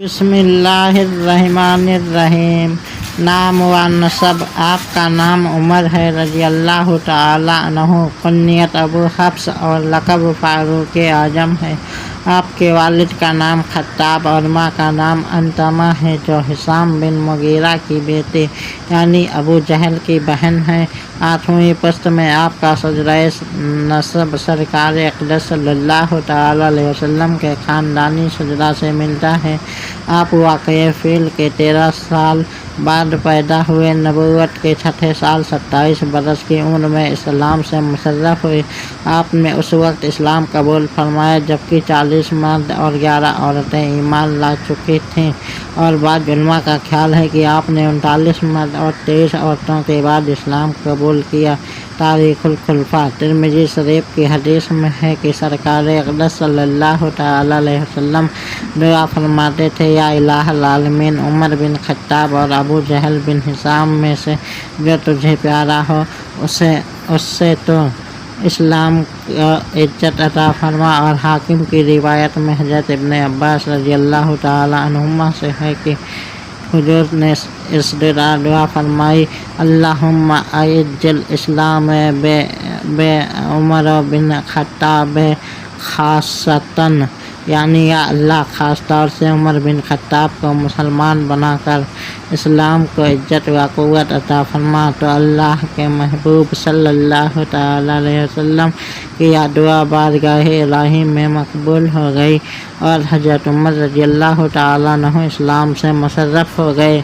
بسم اللہ الرحمن الرحیم۔ نام و نسب: آپ کا نام عمر ہے رضی اللہ تعالی عنہ، کنیت ابو حفص اور لقب فاروق اعظم ہے۔ آپ کے والد کا نام خطاب اور ماں کا نام انتمہ ہے، جو حشام بن مغیرہ کی بیٹی یعنی ابو جہل کی بہن ہے۔ 8ویں پشت میں آپ کا شجرہ نسب سرکار اقدس صلی اللہ تعالی علیہ وسلم کے خاندانی شجرہ سے ملتا ہے۔ آپ واقعہ فیل کے 13 سال بعد پیدا ہوئے۔ نبوت کے 6 سال 27 برس کی عمر میں اسلام سے مشرف ہوئے۔ آپ نے اس وقت اسلام قبول فرمایا جبکہ 40 مرد اور 11 عورتیں ایمان لا چکی تھیں، اور بعض علماء کا خیال ہے کہ آپ نے 39 مرد اور 23 عورتوں کے بعد اسلام قبول کیا۔ تاریخ الخلفاء: ترمذی شریف کی حدیث میں ہے کہ سرکار اقدس صلی اللہ تعالی علیہ وسلم دعا فرماتے تھے، یا الہ العالمین، عمر بن خطاب اور ابو جہل بن حشام میں سے جو تجھے پیارا ہو اس سے تو اسلام کا عزت عطا فرما۔ اور حاکم کی روایت میں حضرت ابن عباس رضی اللہ تعالی عنہما سے ہے کہ حضور نے اس دعا فرمائی، اللہم اعز الاسلام بے عمر بن خطاب خاصتاً، یعنی یا اللہ خاص طور سے عمر بن خطاب کو مسلمان بنا کر اسلام کو عزت و قوت عطا فرما۔ تو اللہ کے محبوب صلی اللہ تعالی علیہ وسلم کی یہ دعا بارگاہ الہی میں مقبول ہو گئی، اور حضرت عمر رضی اللہ تعالی عنہ اسلام سے مشرف ہو گئے۔